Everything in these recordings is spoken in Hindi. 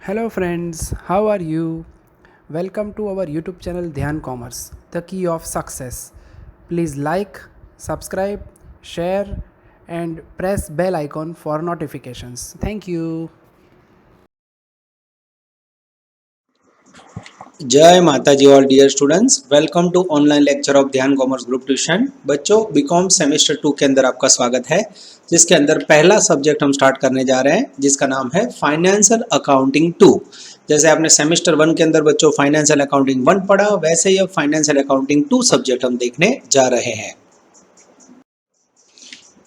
Hello friends, how are you? Welcome to our YouTube channel Dhyan Commerce, the key of success. Please like, subscribe, share and press bell icon for notifications. Thank you. जय माता जी all dear students, welcome to online lecture of Dhyan commerce group tuition. बच्चों, बीकॉम सेमेस्टर 2 के अंदर आपका स्वागत है, जिसके अंदर पहला सब्जेक्ट हम स्टार्ट करने जा रहे हैं, जिसका नाम है फाइनेंशियल अकाउंटिंग 2। जैसे आपने सेमेस्टर 1 के अंदर बच्चों फाइनेंशियल अकाउंटिंग 1 पढ़ा, वैसे ही अब फाइनेंशियल अकाउंटिंग 2 सब्जेक्ट हम देखने जा रहे हैं।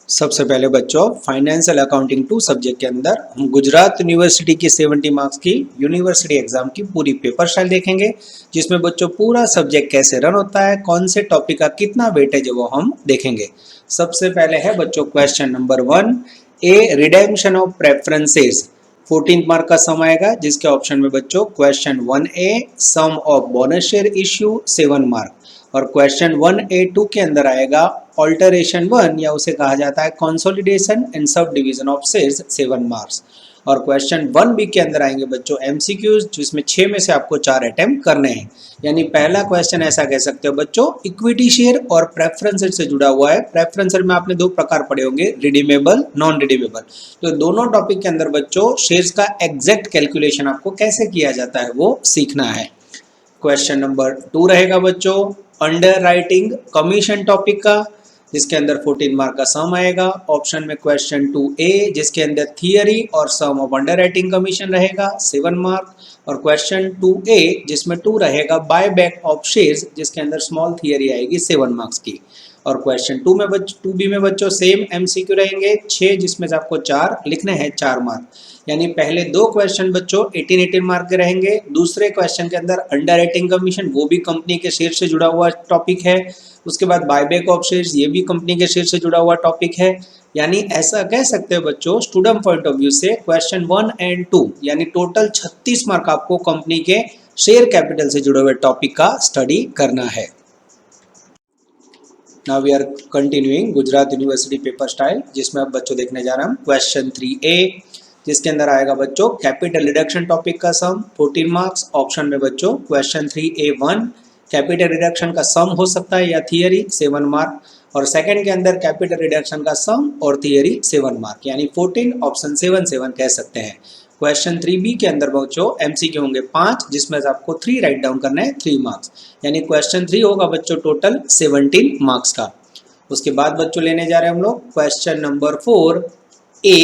सबसे पहले बच्चों फाइनेंशियल अकाउंटिंग 2 सब्जेक्ट के अंदर हम गुजरात यूनिवर्सिटी की 70 मार्क्स की यूनिवर्सिटी एग्जाम की पूरी पेपर स्टाइल देखेंगे, जिसमें बच्चों पूरा सब्जेक्ट कैसे रन होता है, कौन से टॉपिक का कितना वेटेज है वो हम देखेंगे। सबसे पहले है बच्चों question number 1, A redemption of preferences 14 mark का सम आएगा, जिसके ऑप्शन में बच्चों question 1A sum of bonus share issue 7 mark, और क्वेश्चन 1A2 के अंदर आएगा ऑल्टरेशन 1 या उसे कहा जाता है consolidation and sub division of shares 7 marks, और क्वेश्चन 1B के अंदर आएंगे बच्चों MCQs, जिसमें 6 में से आपको 4 अटेम्प्ट करने हैं। यानी पहला क्वेश्चन ऐसा कह सकते हो बच्चों इक्विटी शेयर और प्रेफरेंस से जुड़ा हुआ है। प्रेफरेंस में आपने दो प्रकार पढ़े होंगे, रिडीमेबल, नॉन रिडीमेबल। तो दोनों टॉपिक के अंदर बच्चों शेयर्स का एग्जैक्ट कैलकुलेशन आपको कैसे किया जाता है वो सीखना है। क्वेश्चन नंबर 2 रहेगा बच्चों अंडर राइटिंग कमीशन टॉपिक का, जिसके अंदर 14 मार्क का सम आएगा। ऑप्शन में क्वेश्चन 2A जिसके अंदर थियरी और सम ऑफ अंडर राइटिंग कमीशन रहेगा 7 मार्क, और क्वेश्चन 2A जिसमें 2 रहेगा बाय बैक ऑफ शेयर्स, जिसके अंदर स्मॉल थियरी आएगी 7 मार्क्स की, और क्वेश्चन 2B में बच्चों सेम MCQ रहेंगे 6, जिसमें से आपको 4 लिखने हैं 4 मार्क। यानी पहले दो क्वेश्चन बच्चों 18 मार्क के रहेंगे। दूसरे क्वेश्चन के अंदर अंडर राइटिंग कमीशन, वो भी कंपनी के शेयर से जुड़ा हुआ टॉपिक है। उसके बाद बायबैक ऑफ शेयर्स, ये भी कंपनी के शेयर से जुड़ा हुआ टॉपिक है। यानी ऐसा कह सकते हैं बच्चों स्टूडेंट पॉइंट ऑफ व्यू से क्वेश्चन 1 एंड 2 यानी टोटल 36 मार्क आपको कंपनी के शेयर कैपिटल से जुड़े हुए टॉपिक का स्टडी करना है। Now we are continuing Gujarat university paper style, जिसमें अब बच्चों देखने जा रहे हैं क्वेश्चन 3A, जिसके अंदर आएगा बच्चों कैपिटल रिडक्शन टॉपिक का सम 14 मार्क्स। ऑप्शन में बच्चों क्वेश्चन 3A1 कैपिटल रिडक्शन का सम हो सकता है या थियरी 7 मार्क, और सेकंड के अंदर कैपिटल रिडक्शन का सम और थियरी 7 मार्क, यानी 14 ऑप्शन 7 कह सकते हैं। क्वेश्चन 3B के अंदर बच्चों MCQ होंगे 5, जिसमें से आपको 3 राइट डाउन करना है 3 मार्क्स, यानी क्वेश्चन 3 होगा बच्चों टोटल 17 मार्क्स का। उसके बाद बच्चों लेने जा रहे हैं हम लोग question number 4A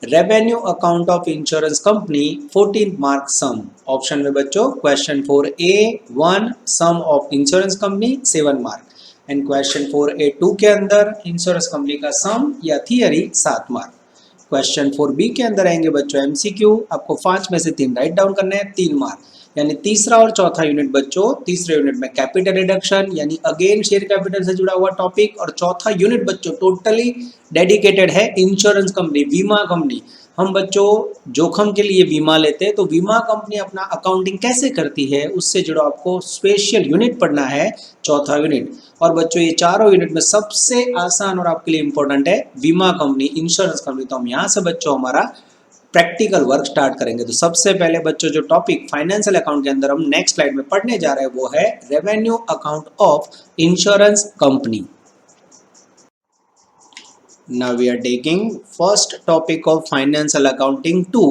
revenue account of insurance company 14 mark sum. Option में बच्चों question 4A1 sum of insurance company 7 mark, and question 4A2 के अंदर इंश्योरेंस कंपनी का सम या थियरी 7 मार्क। क्वेश्चन 4B के अंदर आएंगे बच्चों MCQ, आपको 5 में से 3 राइट डाउन करने हैं 3 मार्क, यानी तीसरा और चौथा यूनिट बच्चों तीसरे यूनिट में कैपिटल रिडक्शन यानी अगेन शेयर कैपिटल से जुड़ा हुआ टॉपिक, और चौथा यूनिट बच्चों टोटली डेडिकेटेड है इंश्योरेंस कंपनी, बीमा कंपनी। हम बच्चों जोखिम के लिए बीमा लेते हैं, तो बीमा कंपनी अपना अकाउंटिंग कैसे करती है उससे जुड़ा आपको स्पेशल यूनिट पढ़ना है, चौथा यूनिट। और बच्चों ये चारों यूनिट में सबसे आसान और आपके लिए इंपॉर्टेंट है बीमा कंपनी, इंश्योरेंस कंपनी। तो हम यहाँ से बच्चों हमारा प्रैक्टिकल वर्क स्टार्ट करेंगे। तो सबसे पहले बच्चों जो टॉपिक फाइनेंशियल अकाउंट के अंदर हम नेक्स्ट स्लाइड में पढ़ने जा रहे हैं वो है revenue account of insurance company. Now we are taking first topic of financial accounting 2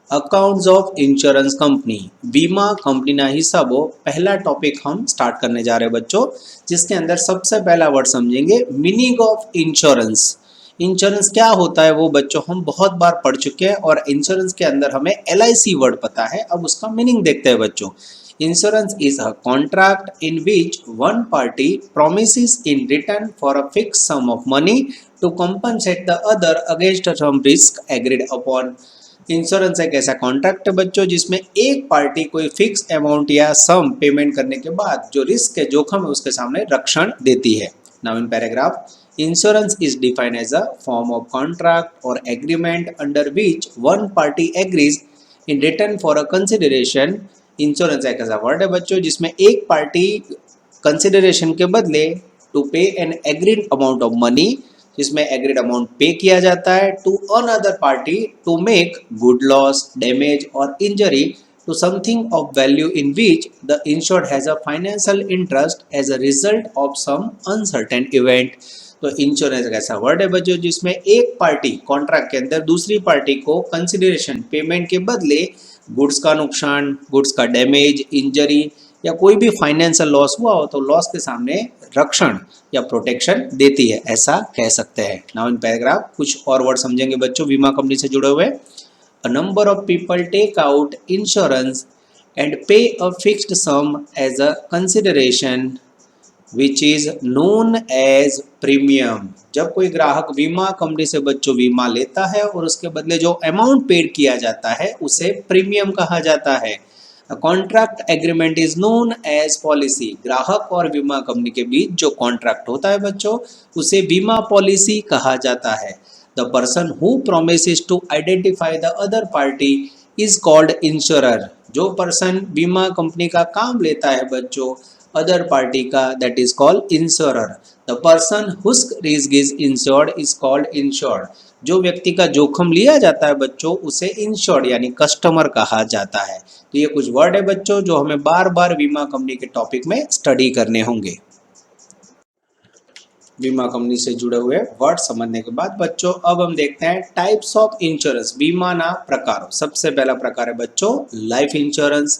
accounts of insurance company, बीमा कंपनी ना हिसाबो। पहला टॉपिक हम स्टार्ट करने जा रहे हैं बच्चों, जिसके अंदर सबसे पहला वर्ड समझेंगे मीनिंग ऑफ इंश्योरेंस। इंश्योरेंस क्या होता है वो बच्चों हम बहुत बार पढ़ चुके हैं, और इंश्योरेंस के अंदर हमें LIC वर्ड पता है। अब उसका मीनिंग देखते हैं बच्चों। Insurance is a contract in which one party promises in return for a fixed sum of money to compensate the other against some risk agreed upon। Insurance एक ऐसा कॉन्ट्रैक्ट है बच्चों जिसमें एक पार्टी कोई फिक्स अमाउंट या सम पेमेंट करने के बाद जो रिस्क है, जोखिम है, उसके सामने रक्षण देती है। Now in paragraph, insurance is defined as a form of contract और agreement under which one party agrees in return for a consideration. Insurance एक ऐसा वर्ड है बच्चों जिसमें एक पार्टी कंसिडरेशन के बदले to pay an agreed amount of money जिसमें एग्रीड अमाउंट पे किया जाता है to another party to make good loss, damage और injury to something of value in which the insured has a financial interest as a result of some uncertain event। तो इंश्योरेंस एक ऐसा वर्ड है बच्चों जिसमें एक पार्टी कॉन्ट्रैक्ट के अंदर दूसरी पार्टी को कंसिडरेशन पेमेंट के बदले गुड्स का नुकसान, गुड्स का डैमेज, इंजरी या कोई भी फाइनेंशियल लॉस हुआ हो तो लॉस के सामने रक्षण या प्रोटेक्शन देती है, ऐसा कह सकते हैं। नाउ इन पैराग्राफ कुछ और वर्ड समझेंगे बच्चों बीमा कंपनी से जुड़े हुए। A number of people take out insurance and pay a fixed sum as a consideration which is known as premium। जब कोई ग्राहक बीमा कंपनी से बच्चों बीमा लेता है और उसके बदले जो अमाउंट पेड किया जाता है उसे प्रीमियम कहा जाता है। Contract agreement is known as policy. ग्राहक और बीमा कंपनी के बीच जो कॉन्ट्रैक्ट होता है बच्चों उसे बीमा पॉलिसी कहा जाता है। The person who promises to identify the other party is called insurer। जो पर्सन बीमा कंपनी का काम लेता है बच्चों अदर पार्टी का, that is called insurer। The person whose risk is insured is called insured। जो व्यक्ति का जोखिम लिया जाता है बच्चों उसे इंश्योर्ड यानी कस्टमर कहा जाता है। तो ये कुछ वर्ड है बच्चों जो हमें बार बार बीमा कंपनी के टॉपिक में स्टडी करने होंगे। बीमा कंपनी से जुड़े हुए वर्ड समझने के बाद बच्चों अब हम देखते हैं टाइप्स ऑफ इंश्योरेंस। बीमा ना प्रकारों। सबसे पहला प्रकार है बच्चों लाइफ इंश्योरेंस,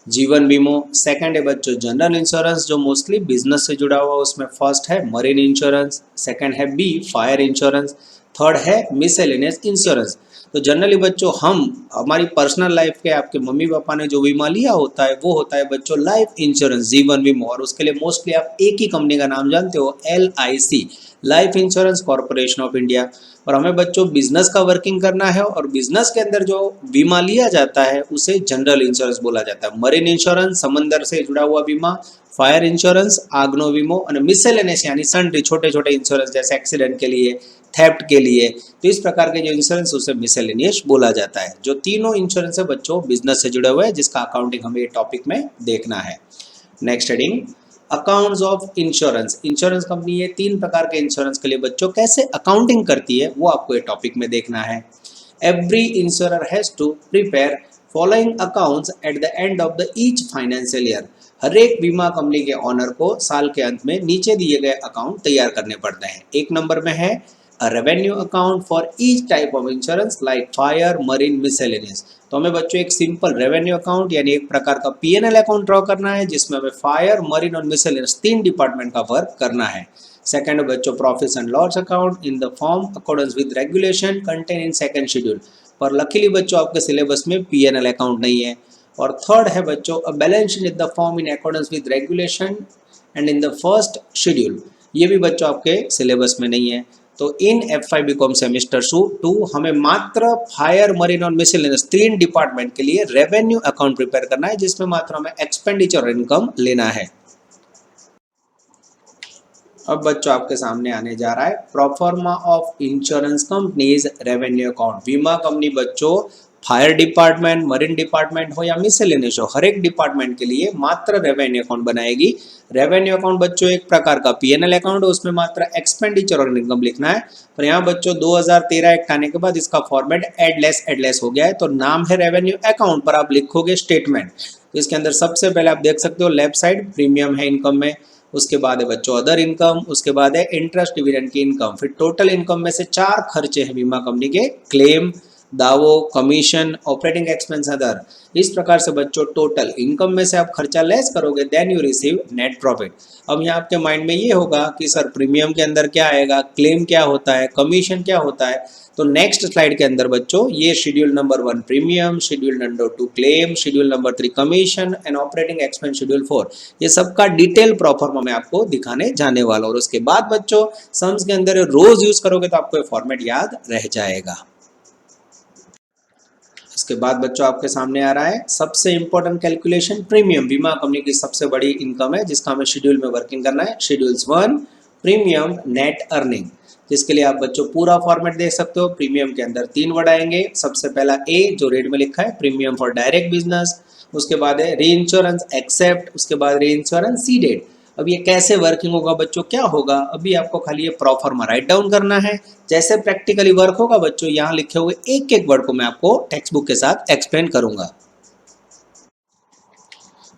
जीवन बीमो। सेकंड है बच्चों जनरल इंश्योरेंस जो मोस्टली बिजनेस से जुड़ा हुआ, उसमें फर्स्ट है मरीन इंश्योरेंस, सेकंड है बी फायर इंश्योरेंस, थर्ड है मिसलेनियस इंश्योरेंस। तो जनरली बच्चों हम हमारी पर्सनल लाइफ के आपके मम्मी पापा ने जो बीमा लिया होता है वो होता है बच्चों लाइफ इंश्योरेंस, जीवन बीमा। और उसके लिए मोस्टली आप एक ही कंपनी का नाम जानते हो LIC, life insurance corporation of India. और हमें बच्चों बिजनेस का वर्किंग करना है और बिजनेस के अंदर जो बीमा लिया जाता है उसे जनरल इंश्योरेंस बोला जाता है। मरीन इंश्योरेंस समंदर से जुड़ा हुआ बीमा, फायर इंश्योरेंस आगनो बीमो और मिसलेनियस यानी सन्ड्री छोटे छोटे इंश्योरेंस जैसे एक्सीडेंट के लिए, थेफ्ट के लिए। तो इस प्रकार के जो इंश्योरेंस उसे मिसलेनियस बोला जाता है। जो तीनों इंश्योरेंस है बच्चों बिजनेस से जुड़े हुए हैं जिसका अकाउंटिंग हमें ये टॉपिक में देखना है। Next heading accounts of insurance. Insurance company ये तीन प्रकार के इंश्योरेंस के लिए बच्चों कैसे अकाउंटिंग करती है वो आपको ये टॉपिक में देखना है। Every insurer has to prepare following accounts at the end of the each financial year. हर एक बीमा कंपनी के ऑनर को साल के अंत में नीचे दिए गए अकाउंट तैयार करने पड़ते हैं। एक नंबर में है a revenue account for each type of insurance like fire, marine, miscellaneous। तो हमें बच्चों एक सिंपल रेवेन्यू अकाउंट यानी एक प्रकार का P&L अकाउंट ड्रॉ करना है जिसमें हमें फायर, मरीन और मिसलेनियस तीन डिपार्टमेंट का वर्क करना है। सेकंड बच्चों profits and loss account in the form according with regulation contain in second schedule. पर लकीली बच्चों आपके सिलेबस में P&L अकाउंट नहीं है। और थर्ड है बच्चों a balance sheet in the form in according with regulation and in the first schedule. ये भी बच्चों आपके सिलेबस में नहीं है। तो इन F5 बीकॉम सेमेस्टर 2 हमें मात्र फायर, मरीन और मिसलेनियस तीन डिपार्टमेंट के लिए रेवेन्यू अकाउंट प्रिपेयर करना है जिसमें मात्र हमें एक्सपेंडिचर और इनकम लेना है। अब बच्चों आपके सामने आने जा रहा है proforma of insurance companies revenue account. बीमा कंपनी बच्चों फायर डिपार्टमेंट, मरीन डिपार्टमेंट हो या मिसलेनियस हो, हर एक डिपार्टमेंट के लिए मात्र रेवेन्यू अकाउंट बनाएगी। रेवेन्यू अकाउंट बच्चों एक प्रकार का P&L अकाउंट है, उसमें मात्र एक्सपेंडिचर और इनकम लिखना है। पर यहाँ बच्चों 2013 एक्ट आने के बाद इसका फॉर्मेट एडलेस हो गया है। तो नाम है रेवेन्यू अकाउंट पर आप लिखोगे स्टेटमेंट। तो इसके अंदर सबसे पहले आप देख सकते हो लेफ्ट साइड प्रीमियम है इनकम में, उसके बाद है बच्चों अदर इनकम, उसके बाद है इंटरेस्ट डिविडेंड की इनकम, फिर टोटल इनकम में से चार खर्चे हैं बीमा कंपनी के, क्लेम, दावो, कमीशन, ऑपरेटिंग एक्सपेंस अदर। इस प्रकार से बच्चों टोटल इनकम में से आप खर्चा लेस करोगे then you receive net profit. अब यहाँ आपके माइंड में ये होगा कि सर प्रीमियम के अंदर क्या आएगा, क्लेम क्या होता है, कमीशन क्या होता है। तो नेक्स्ट स्लाइड के अंदर बच्चों ये schedule number 1 premium, schedule number 2 claim, schedule number 3 commission and operating expense schedule 4 ये सबका डिटेल प्रॉफॉर्मा मैं आपको दिखाने जाने वाला हूँ। और उसके बाद बच्चों सम्स के अंदर रोज यूज करोगे तो आपको ये फॉर्मेट याद रह जाएगा। इसके बाद बच्चों आपके सामने आ रहा है सबसे इंपॉर्टेंट कैलकुलेशन प्रीमियम। बीमा कंपनी की सबसे बड़ी इनकम है जिसका हमें शेड्यूल में वर्किंग करना है। शेड्यूल्स 1 प्रीमियम नेट अर्निंग, जिसके लिए आप बच्चों पूरा फॉर्मेट देख सकते हो। प्रीमियम के अंदर 3 वर्ड आएंगे। सबसे पहला ए जो रेड में लिखा है प्रीमियम फॉर डायरेक्ट बिजनेस, उसके बाद है री इंश्योरेंस एक्सेप्ट, उसके बाद री इंश्योरेंस सीडेड। अब ये कैसे वर्किंग होगा बच्चों, क्या होगा, अभी आपको खाली ये प्रोफार्मा राइट डाउन करना है। जैसे प्रैक्टिकली वर्क होगा बच्चों, यहाँ लिखे हुए एक एक वर्ड को मैं आपको टेक्स्ट बुक के साथ एक्सप्लेन करूंगा।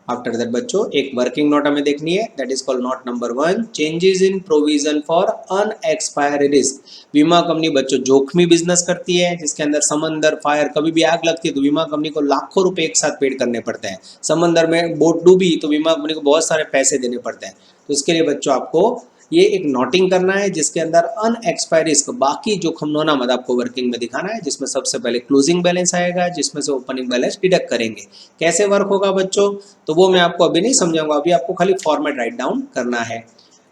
आफ्टर दैट बच्चों एक वर्किंग नोट हमें देखनी है, that is called note number 1, changes in provision for unexpired risk. बीमा कंपनी बच्चों जोखमी बिजनेस करती है, जिसके अंदर समंदर, फायर, कभी भी आग लगती है तो बीमा कंपनी को लाखों रुपए एक साथ पेड करने पड़ते हैं। समंदर में बोट डूबी तो बीमा कंपनी को बहुत सारे पैसे देने पड़ते हैं। तो इसके लिए बच्चों आपको ये एक नोटिंग करना है, जिसके अंदर अनएक्सपायर्ड रिस्क, बाकी जोखिम नोना मत आपको वर्किंग में दिखाना है, जिसमें सबसे पहले क्लोजिंग बैलेंस आएगा, जिसमें से ओपनिंग बैलेंस डिडक्ट करेंगे। कैसे वर्क होगा बच्चों, तो वो मैं आपको अभी नहीं समझाऊंगा, अभी आपको खाली फॉर्मेट राइट डाउन करना है।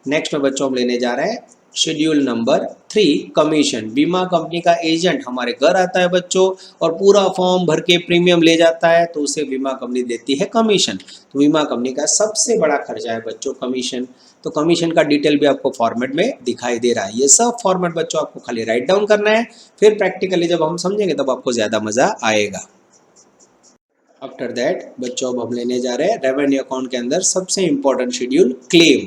नेक्स्ट में बच्चों हम लेने जा रहे हैं शेड्यूल नंबर 3, कमीशन। बीमा कंपनी का एजेंट हमारे घर आता है बच्चों और पूरा फॉर्म भर के प्रीमियम ले जाता है, तो उसे बीमा कंपनी देती है कमीशन। तो बीमा कंपनी का सबसे बड़ा खर्चा है बच्चों कमीशन। तो कमीशन का डिटेल भी आपको फॉर्मेट में दिखाई दे रहा है। ये सब फॉर्मेट बच्चों आपको खाली राइट डाउन करना है, फिर प्रैक्टिकली जब हम समझेंगे तब आपको ज़्यादा मज़ा आएगा। आफ्टर दैट बच्चों अब हम लेने जा रहे हैं रेवेन्यू अकाउंट के अंदर सबसे इंपॉर्टेंट शेड्यूल क्लेम।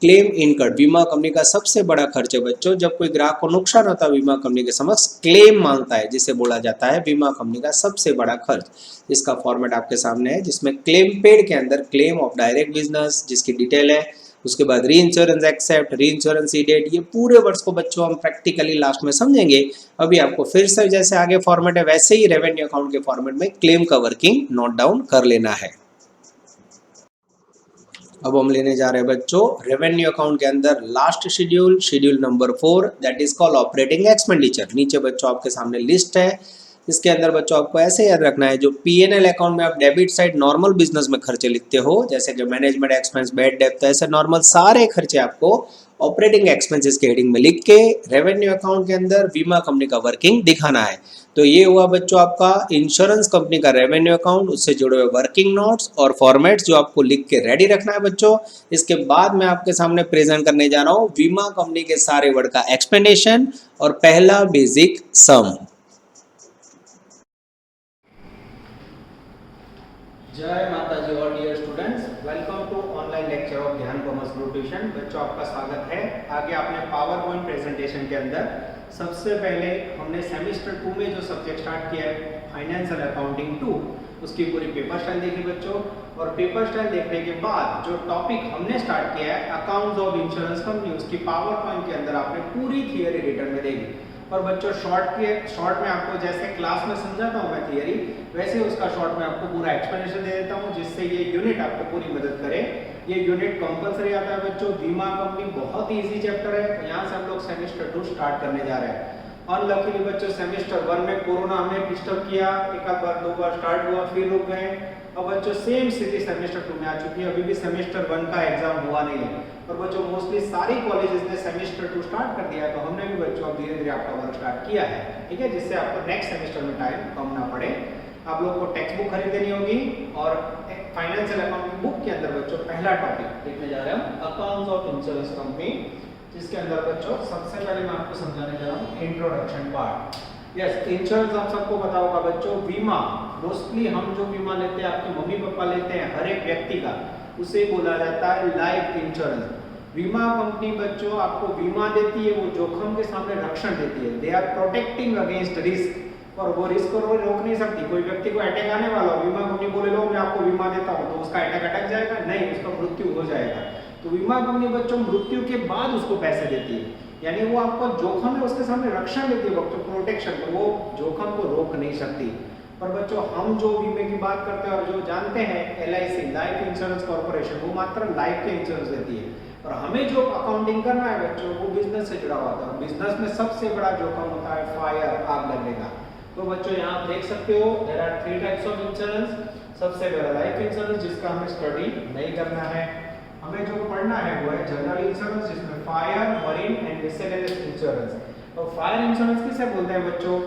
क्लेम इनकट, बीमा कंपनी का सबसे बड़ा खर्च है बच्चों। जब कोई ग्राहक को नुकसान होता है बीमा कंपनी के समक्ष क्लेम मांगता है, जिसे बोला जाता है बीमा कंपनी का सबसे बड़ा खर्च। इसका फॉर्मेट आपके सामने है, जिसमें क्लेम पेड के अंदर क्लेम ऑफ डायरेक्ट बिजनेस जिसकी डिटेल है, उसके बाद री इंश्योरेंस एक्सेप्ट, री इंश्योरेंस डेट, ये पूरे वर्ड्स को बच्चों हम प्रैक्टिकली लास्ट में समझेंगे। अभी आपको फिर से जैसे आगे फॉर्मेट है वैसे ही रेवेन्यू अकाउंट के फॉर्मेट में क्लेम का वर्किंग नोट डाउन कर लेना है। अब हम लेने जा रहे हैं बच्चों रेवेन्यू अकाउंट के अंदर last schedule, schedule number 4, that is called operating expenditure. नीचे बच्चों आपके सामने लिस्ट है, इसके अंदर बच्चों आपको ऐसे याद रखना है, जो पीएनएल अकाउंट में आप डेबिट साइड नॉर्मल बिजनेस में खर्चे लिखते हो, जैसे कि मैनेजमेंट एक्सपेंस, बैड डेब्ट, तो ऐसे नॉर्मल सारे खर्चे आपको ऑपरेटिंग एक्सपेंसेस के हेडिंग में लिख के रेवेन्यू अकाउंट के अंदर बीमा कंपनी का वर्किंग दिखाना है। तो ये हुआ बच्चों आपका इंश्योरेंस कंपनी का रेवेन्यू अकाउंट, उससे जुड़े हुए वर्किंग नोट्स और फॉर्मेट्स जो आपको लिख के रेडी रखना है बच्चों। इसके बाद मैं आपके सामने प्रेजेंट करने जा रहा हूँ बीमा कंपनी के सारे वर्ड का एक्सप्लेनेशन और पहला बेसिक सम। जय माता जी और dear students, welcome to online lecture of Dhyan commerce group tuition. बच्चों आपका स्वागत है। आगे आपने पावर पॉइंट प्रेजेंटेशन के अंदर सबसे पहले हमने सेमेस्टर 2 में जो सब्जेक्ट स्टार्ट किया है फाइनेंशियल अकाउंटिंग 2, उसकी पूरी पेपर स्टाइल देखी बच्चों। और पेपर स्टाइल देखने के बाद जो टॉपिक हमने स्टार्ट किया है अकाउंट्स ऑफ इंश्योरेंस कंपनी, उसकी पावर पॉइंट के अंदर आपने पूरी थियरी रिटर्न में देखी। और बच्चों शॉर्ट में आपको जैसे क्लास में समझाता हूँ मैं थियरी, वैसे उसका शॉर्ट में आपको पूरा एक्सप्लेनेशन दे देता हूँ, जिससे ये यूनिट आपको पूरी मदद करे। ये यूनिट कंपलसरी आता है बच्चों। बीमा कंपनी बहुत ही इजी चैप्टर है। यहाँ से हम लोग सेमेस्टर 2 स्टार्ट करने जा रहे हैं। अनलकीली बच्चों सेमेस्टर 1 में कोरोना हमें डिस्टर्ब किया, एक आध बार 2 बार स्टार्ट हुआ फिर रुक गए। अब बच्चों सेम स्थिति सेमेस्टर 2 में आ चुकी है, अभी भी सेमेस्टर 1 का एग्जाम हुआ नहीं है। और बच्चों मोस्टली सारी कॉलेजेस ने सेमेस्टर 2 स्टार्ट कर दिया है, तो हमने भी बच्चों अब धीरे धीरे आपका वर्क स्टार्ट किया है, ठीक है, जिससे आपको नेक्स्ट सेमेस्टर में टाइम कम ना पड़े। आप लोग को टेक्स्ट बुक खरीद लेनी होगी और फाइनेंशियल अकाउंटिंग बुक के अंदर बच्चों पहला टॉपिक देखने जा रहे हैं हम अकाउंट्स ऑफ इंश्योरेंस कंपनी, जिसके अंदर बच्चों सबसे पहले मैं आपको समझाने जा रहा हूँ इंट्रोडक्शन पार्ट। यस, इंश्योरेंस आप सबको पता होगा बच्चों। बीमा मोस्टली हम जो बीमा लेते हैं, आपके मम्मी पापा लेते हैं, हर एक व्यक्ति का, उसे बोला जाता है लाइफ इंश्योरेंस। बीमा कंपनी बच्चों आपको बीमा देती है, वो जोखिम के सामने रक्षण देती है। They are protecting against risk, और वो रिस्क को रोक नहीं सकती। कोई व्यक्ति को अटैक आने वाला हो, बीमा कंपनी बोले लो मैं आपको बीमा देता हूँ, तो उसका अटैक अटक जाएगा? नहीं, उसका मृत्यु हो जाएगा। तो बीमा कंपनी बच्चों मृत्यु के बाद उसको पैसे देती है, यानी वो आपको जोखिम है उसके सामने रक्षण देती है बच्चों, प्रोटेक्शन, पर वो जोखिम को रोक नहीं सकती। पर बच्चों हम जो बीमे की बात करते हैं और जो जानते हैं LIC, लाइफ इंश्योरेंस कॉर्पोरेशन, वो मात्र लाइफ के इंश्योरेंस देती है। और हमें जो अकाउंटिंग करना है बच्चों, वो बिजनेस से जुड़ा हुआ था। बिजनेस में सबसे बड़ा जोखिम होता है फायर, आग लगने का। तो बच्चों यहाँ आप देख सकते हो there are 3 types of insurance. सबसे पहला लाइफ इंश्योरेंस, जिसका हमें स्टडी नहीं करना है। हमें जो पढ़ना है वो है जनरल इंश्योरेंस, जिसमें fire, marine and miscellaneous insurance. और फायर इंश्योरेंस किसे बोलते हैं बच्चों?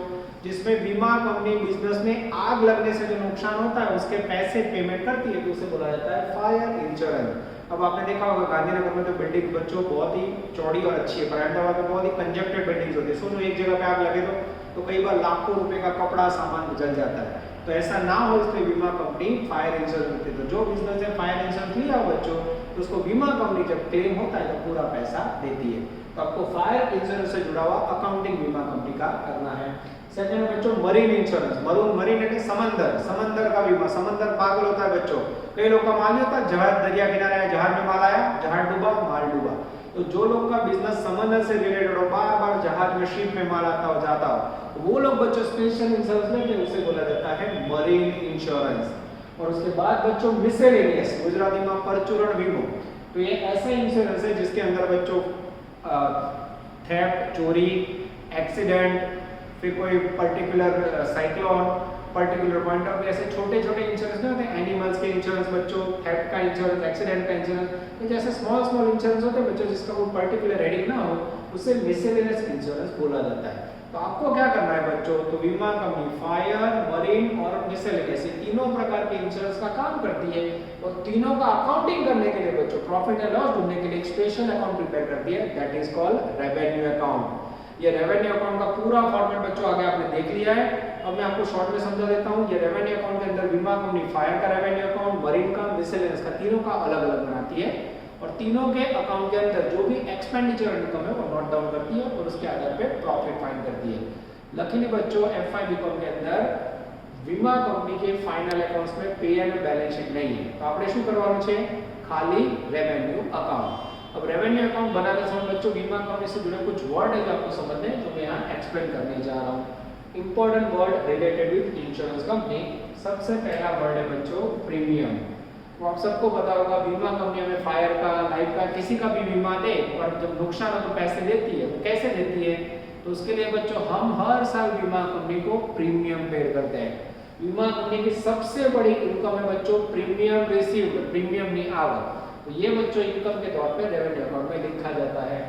जिसमें बीमा कंपनी बिजनेस में आग लगने से जो नुकसान होता है उसके पैसे पेमेंट करती है, तो उसे बोला जाता है फायर इंश्योरेंस। अब आपने देखा होगा गांधीनगर में जो बिल्डिंग बच्चों बहुत ही चौड़ी और अच्छी है, पर अहमदाबाद में बहुत ही कंजेक्टेड बिल्डिंग्स होती है। सोचो एक जगह पे आग लगे तो कई बार लाखों रुपए का कपड़ा सामान जल जाता है। तो ऐसा ना हो इसलिए बीमा कंपनी फायर इंश्योरेंस देती है। तो जो बिजनेस है फायर इंश्योरेंस लिया हो बच्चों, तो उसको बीमा कंपनी जब क्लेम होता है तो पूरा पैसा देती है। तो आपको फायर इंश्योरेंस से जुड़ा हुआ अकाउंटिंग बीमा कंपनी का करना है। सेकंड बच्चों मरीन इंश्योरेंस, मरीन यानी समंदर का बीमा। समंदर पागल होता है बच्चों, कई लोग का माल नहीं होता, जहाज दरिया किनारे आया, जहाज में माल आया, जहाज डूबा, माल डूबा। तो जो लोग का बिजनेस समंदर से रिलेटेड हो, बार बार जहाज में, शिप में माल आता हो जाता हो, तो वो लोग बच्चों स्पेशल इंश्योरेंस लेते हैं, उसे बोला जाता है मरीन इंश्योरेंस। और उसके बाद बच्चों मिसलेनियस, गुजराती में परचूरण वीमो। तो ये ऐसा इंश्योरेंस है जिसके अंदर बच्चों थेफ्ट, चोरी, एक्सीडेंट, फिर कोई particular cyclone, particular point of ऐसे छोटे छोटे इंश्योरेंस नहीं होते, एनिमल्स के इंश्योरेंस बच्चों, थेफ्ट का इंश्योरेंस, एक्सीडेंट का इंश्योरेंस, तो जैसे स्मॉल इंश्योरेंस होते हैं बच्चों जिसका कोई पर्टिकुलर हेडिंग ना हो, उसे मिसलेनियस इंश्योरेंस बोला जाता है। तो आपको क्या करना है बच्चों, तो बीमा कंपनी फायर, मरीन और मिसलेनियस ये तीनों प्रकार के इंश्योरेंस का काम करती है, और तीनों का अकाउंटिंग करने के लिए बच्चों प्रॉफिट एंड लॉस ढूंढने के लिए एक स्पेशल अकाउंट प्रिपेयर करती है, that is called revenue account. ये रेवेन्यू अकाउंट का पूरा फॉर्मेट बच्चों आगे आपने देख लिया है। अब मैं आपको शॉर्ट में समझा देता हूँ। ये रेवेन्यू अकाउंट के अंदर बीमा कंपनी फायर का रेवेन्यू अकाउंट, मरीन का, मिसलेनियस का, तीनों का अलग अलग बनाती है, और तीनों के अकाउंट के अंदर जो भी एक्सपेंडिचर इनकम है वो नोट डाउन करती है और उसके आधार पे प्रॉफिट फाइंड करती है। लकीली बच्चों एफ.आई. बीकॉम के अंदर વીમા કંપની के फाइनल अकाउंट्स में पे एंड बैलेंस शीट नहीं है, तो આપણે શું કરવાનું છે, ખાલી રેવેન્યू अकाउंट। अब रेवेन्यू अकाउंट बनाते समय बच्चों बीमा कंपनी से जुड़े कुछ वर्ड है जो आपको समझने जो मैं यहाँ एक्सप्लेन करने जा रहा हूँ। Important word related with insurance company. सबसे पहला वर्ड है बच्चों प्रीमियम। तो आप सबको पता होगा बीमा कंपनी हमें फायर का, लाइफ का, किसी का भी बीमा दे और जब नुकसान हो तो पैसे देती है। वो कैसे देती है, तो उसके लिए बच्चों हम हर साल बीमा कंपनी को प्रीमियम पे करते हैं। बीमा कंपनी की सबसे बड़ी इनकम है बच्चों प्रीमियम रिसीव्ड, प्रीमियम नहीं आवक। तो ये बच्चों इनकम के तौर पे रेवेन्यू अकाउंट में लिखा जाता है।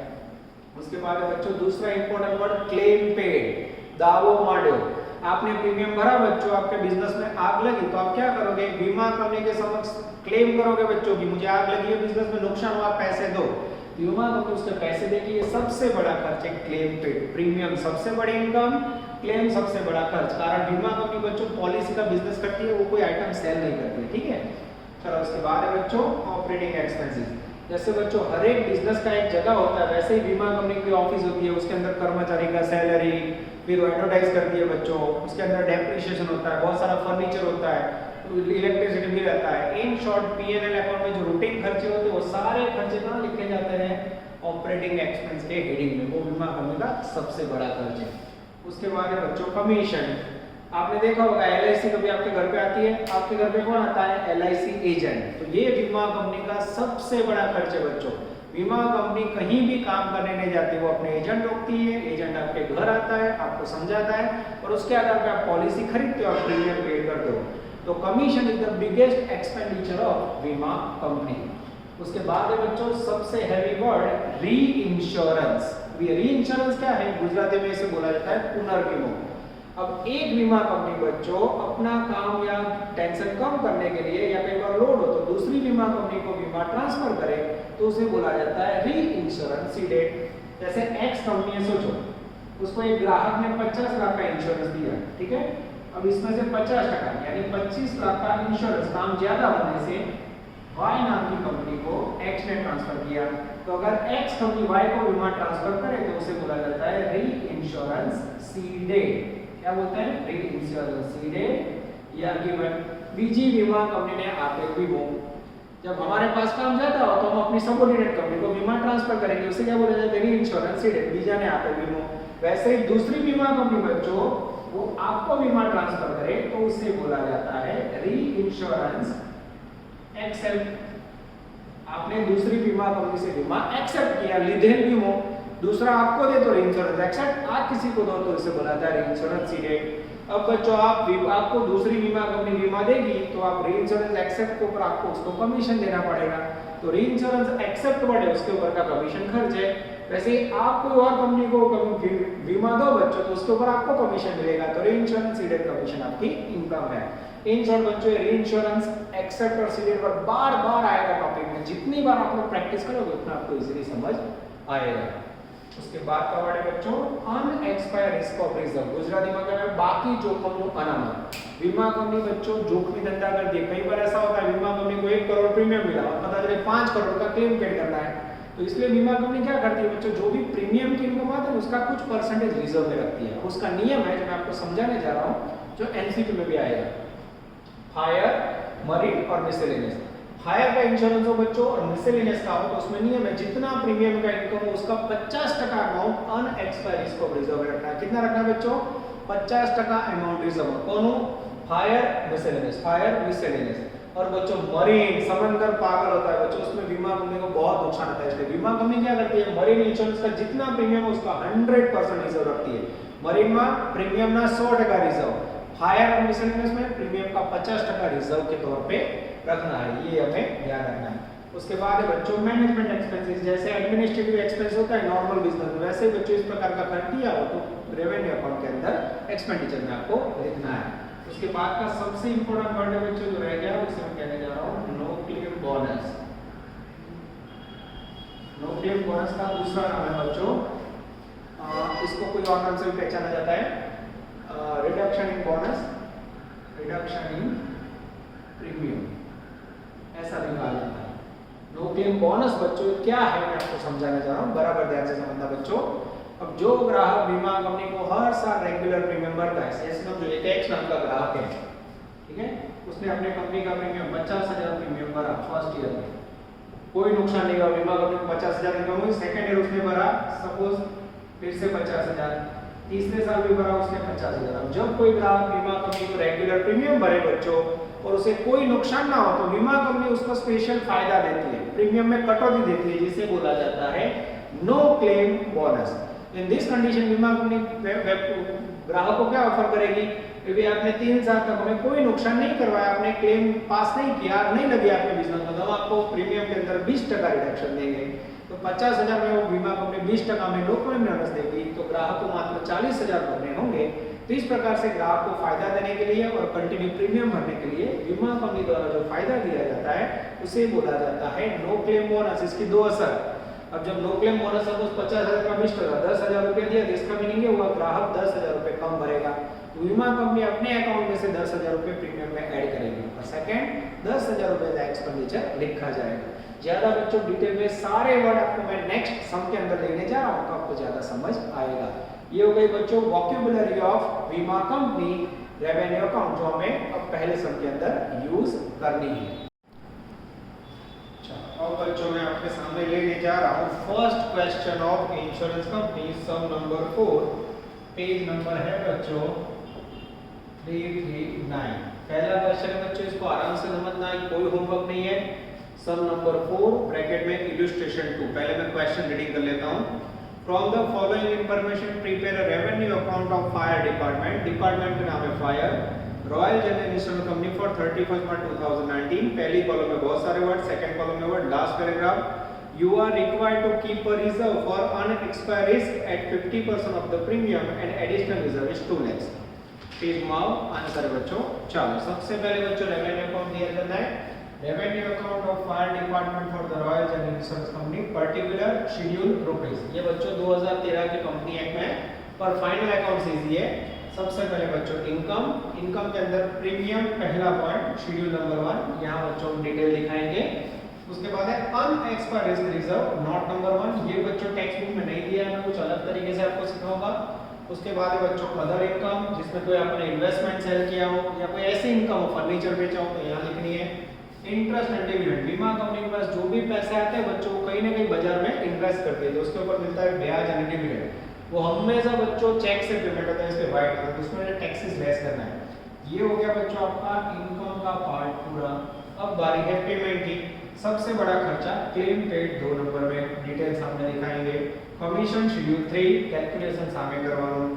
उसके बाद है बच्चों दूसरा इंपॉर्टेंट वर्ड क्लेम पेड, दावो माड्यो। आपने प्रीमियम भरा बच्चों, आपके बिजनेस में आग लगी तो आप क्या करोगे, बीमा कंपनी के समक्ष क्लेम करोगे बच्चों कि मुझे आग लगी है, बिजनेस में नुकसान हुआ, पैसे दो। बीमा कंपनी उसके पैसे देगी। ये सबसे बड़ा खर्च है क्लेम पेड। प्रीमियम सबसे बड़ी इनकम, क्लेम सबसे बड़ा खर्च। कारण बीमा कंपनी बच्चों पॉलिसी का बिजनेस करती है, वो कोई आइटम सेल नहीं करती, ठीक है। चलो उसके बाद है बच्चों ऑपरेटिंग एक्सपेंसेस। जैसे बच्चों हर एक बिजनेस का एक जगह होता है, वैसे ही बीमा कंपनी की ऑफिस होती है, उसके अंदर कर्मचारी का सैलरी, फिर वो एडवर्टाइज करती है बच्चों, उसके अंदर डेप्रिसिएशन होता है, बहुत सारा फर्नीचर होता है, इलेक्ट्रिसिटी भी रहता है। इन शॉर्ट पीएनएल अकाउंट में जो रूटीन खर्चे होते हैं वो सारे खर्चे कहाँ लिखे जाते हैं, ऑपरेटिंग एक्सपेंस के हेडिंग में। वो बीमा कंपनी का सबसे बड़ा खर्च है। उसके बाद है बच्चों कमीशन। आपने देखा होगा एलआईसी कभी आपके घर पे आती है, आपके घर पे कौन आता है, एलआईसी एजेंट। तो ये बीमा कंपनी का सबसे बड़ा खर्च है बच्चों। बीमा कंपनी कहीं भी काम करने नहीं जाती, वो अपने एजेंट रोकती है, एजेंट आपके घर आता है, आपको समझाता है और उसके आधार पर आप पॉलिसी खरीदते हो, आप प्रीमियम पे करते हो। तो commission is the biggest expenditure of बीमा कंपनी। उसके बाद है बच्चों सबसे हैवी वर्ड री इंश्योरेंस। री इंश्योरेंस क्या है, गुजराती में इसे बोला जाता है पुनर्वीमो। अब एक बीमा कंपनी बच्चों अपना काम या टेंशन कम करने के लिए या कई बार लोड हो तो दूसरी बीमा कंपनी को बीमा ट्रांसफर करे तो उसे बोला जाता है री इंश्योरेंस सीडेड। जैसे एक्स कंपनी है, सोचो उसको एक ग्राहक ने 50 लाख का इंश्योरेंस दिया, ठीक है। अब इसमें से 50% यानी 25 लाख का इंश्योरेंस काम ज्यादा होने से Y नाम की कंपनी को X ने ट्रांसफर किया। तो अगर X कंपनी Y को बीमा ट्रांसफर करे तो उसे बोला जाता है री इंश्योरेंस सीडेड। क्या बोलते हैं, री इंश्योरेंस सीडेड। या आर्गुमेंट बीजी बीमा कंपनी ने आपे बीमो, जब हमारे पास काम ज्यादा हो तो हम अपनी सबऑर्डिनेट कंपनी को बीमा ट्रांसफर करेंगे, उसे क्या बोला जाता है, री इंश्योरेंस सीडेड। बीजा ने आपे बीमो। वैसे ही दूसरी बीमा कंपनी बच्चों वो आपको बीमा ट्रांसफर करे तो उसे बोला जाता है री इंश्योरेंस एक्सेप्ट। आपने दूसरी बीमा कंपनी से बीमा एक्सेप्ट किया, लीधेल बीमो, दूसरा आपको दे तो री इंश्योरेंस एक्सेप्ट, आप किसी को दो तो इसे बोला जाता है री इंश्योरेंस सीडेड। अब बच्चों आपको दूसरी बीमा कंपनी बीमा देगी तो आप री इंश्योरेंस एक्सेप्ट के ऊपर आपको उसको कमीशन देना पड़ेगा। तो री इंश्योरेंस एक्सेप्ट बढ़े उसके ऊपर का कमीशन खर्च है। वैसे आप कोई और कंपनी को बीमा दो बच्चों तो उसके ऊपर आपको कमीशन मिलेगा। तो री इंश्योरेंस सीडेड कमीशन आपकी इनकम है। इन शॉर्ट बच्चों री इंश्योरेंस एक्सेप्ट और सीडेड पर बार बार आएगा टॉपिक में। जितनी बार आप लोग प्रैक्टिस करोगे उतना आपको इजीली समझ आएगा। उसके बाद का वर्ड है बच्चों अनएक्सपायर्ड रिस्क ऑफ रिजर्व, ગુજરાતીમાં કહેવાય બાકી જોખમનું અનામત। વીમા કંપની बच्चों जोखमी धंधा करती है। कई बार ऐसा होता है बीमा कंपनी को 1 करोड़ प्रीमियम मिला और पता चले 5 करोड़ का क्लेम पेड करना है, तो इसलिए बीमा कंपनी क्या करती है बच्चों, जो भी प्रीमियम की इनकम आती है उसका कुछ परसेंटेज रिजर्व में रखती है। उसका नियम है जो मैं आपको समझाने जा रहा हूँ, जो एमसीक्यू में भी आएगा। फायर, मरीन और मिसलेनियस। फायर का इंश्योरेंस हो बच्चों और मिसलेनियस का हो तो उसमें नियम है जितना प्रीमियम का इनकम हो उसका 50% amount unexpired risk of reserve में रखना है। कितना रखना है बच्चों? 50% अमाउंट रिजर्व। कौन हो? Fire, miscellaneous. Fire, miscellaneous. और बच्चों मरीन, समंदर पागल होता है बच्चों, उसमें बीमा कंपनी को बहुत नुकसान होता है, इसलिए बीमा कंपनी क्या करती है, मरीन इंश्योरेंस का जितना प्रीमियम है उसका 100% रिजर्व रखती है। मरीन में प्रीमियम ना 100% रिजर्व, फायर और मिसलेनियस में प्रीमियम का 50% रिजर्व के तौर पे रखना है, ये हमें ध्यान रखना है। उसके बाद है बच्चों मैनेजमेंट एक्सपेंसेस, जैसे एडमिनिस्ट्रेटिव एक्सपेंस होता है नॉर्मल बिजनेस में, वैसे ही बच्चों इस प्रकार का खर्च किया हो तो रेवेन्यू अकाउंट के अंदर एक्सपेंडिचर में आपको लिखना है। उसके बाद का सबसे इंपॉर्टेंट वर्ड है बच्चों जो रह गया उसे मैं कहने जा रहा हूँ no claim bonus. No claim bonus का दूसरा नाम है बच्चों, इसको कोई और नाम से भी पहचाना जाता है reduction in bonus, reduction in premium, ऐसा भी कहा जाता है। नो क्लेम बोनस बच्चों क्या है मैं आपको समझाने जा रहा हूँ, बराबर ध्यान से समझना बच्चों। अब जो ग्राहक बीमा कंपनी को हर साल रेगुलर प्रीमियम भरता है, जैसे समझो एक एक्स नाम का ग्राहक है, ठीक है, उसने अपने कंपनी का प्रीमियम 50,000 प्रीमियम भरा फर्स्ट ईयर में, कोई नुकसान नहीं हुआ, बीमा कंपनी को 50,000 इनकम हुई, सेकंड ईयर उसने भरा सपोज फिर से 50,000, तीसरे साल भी भरा उसने 50,000। अब जब कोई ग्राहक बीमा कंपनी को रेगुलर प्रीमियम भरे बच्चों और उसे कोई नुकसान ना हो तो बीमा कंपनी उसको स्पेशल फायदा देती है, प्रीमियम में कटौती देती है, जिसे बोला जाता है no claim bonus. In this condition बीमा कंपनी ग्राहक को क्या ऑफर करेगी कि आपने 3 साल तक हमें कोई नुकसान नहीं करवाया, आपने क्लेम पास नहीं किया, नहीं लगी आपके बिजनेस में, तो हम आपको प्रीमियम के अंदर 20% रिडक्शन देंगे। तो 50,000 में वो बीमा कंपनी 20% में नो क्लेम बोनस देगी, तो ग्राहक को मात्र 40,000 भरने होंगे। तो इस प्रकार से ग्राहक को फायदा देने के लिए और कंटिन्यू प्रीमियम भरने के लिए बीमा कंपनी द्वारा जो फायदा दिया जाता है उसे बोला जाता है नो क्लेम बोनस। इसकी दो असर, अब जब नो क्लेम बोनस सपोज 50,000 का 10,000 रुपए दिया तो इसका मीनिंग ये हुआ ग्राहक 10,000 रुपए कम भरेगा, तो बीमा कंपनी अपने अकाउंट में से 10,000 रुपए प्रीमियम में ऐड करेगी और सेकंड 10,000 रुपए का एक्सपेंडिचर लिखा जाएगा। ज्यादा बच्चों डिटेल में सारे वर्ड आपको मैं नेक्स्ट सम के अंदर लेने जा रहा हूँ तो आपको ज्यादा समझ आएगा। ये हो गई बच्चों वोकैबुलरी ऑफ बीमा कंपनी रेवेन्यू अकाउंट, जो हमें अब पहले सम के अंदर यूज करनी है। अब बच्चों मैं आपके सामने लेने जा रहा हूँ first question of insurance company, sum number 4, page number है बच्चों 339। पहला क्वेश्चन है बच्चों, इसको आराम से समझना है, कोई होमवर्क नहीं है। सम नंबर 4 ब्रैकेट में इलस्ट्रेशन 2। पहले मैं क्वेश्चन रीडिंग कर लेता हूँ। From the following information prepare a revenue account of fire department, department का नाम है fire, royal general insurance company for 31 March 2019। पहली कॉलम में बहुत सारे वर्ड, सेकंड कॉलम में word, last paragraph you are required to keep a reserve for unexpired risk at 50% of the premium and additional reserve is 2 lakhs। Page Mao answer बच्चों। चलो सबसे पहले बच्चों रेवेन्यू अकाउंट दिया जाता है, revenue account of fire department for the royal general insurance company particular schedule rupees. ये बच्चों 2013 की कंपनी एक्ट में पर फाइनल अकाउंट्स इजी है। सबसे पहले बच्चों इनकम, इनकम के अंदर प्रीमियम पहला पॉइंट शेड्यूल नंबर 1, यहाँ बच्चों डिटेल दिखाएंगे। उसके बाद है unexpired risk reserve note number 1, ये बच्चों टेक्स्ट बुक में नहीं दिया है, मैं कुछ अलग तरीके से आपको सिखाऊंगा। उसके बाद है बच्चों अदर इनकम, जिसमें कोई आपने इन्वेस्टमेंट सेल किया हो या कोई ऐसी इनकम हो फर्नीचर बेचा हो तो यहाँ लिखनी है। इंटरेस्ट एंड डिविडेंड, बीमा कंपनी के पास जो भी पैसे आते हैं बच्चों को कहीं ना कहीं बाजार में इन्वेस्ट करती है तो उसके ऊपर मिलता है ब्याज एंड डिविडेंड, वो हमेशा बच्चों चेक से पेमेंट होता है, इस पे वाइट कलर, उसमें टैक्सेस लेस करना है। ये हो गया बच्चों आपका इनकम का पार्ट पूरा। अब बारी है पेमेंट की। सबसे बड़ा खर्चा क्लेम पेड 2 नंबर में, डिटेल सामने दिखाएंगे। कमीशन शेड्यूल 3 कैलकुलेशन सामने करवा रहा हूँ।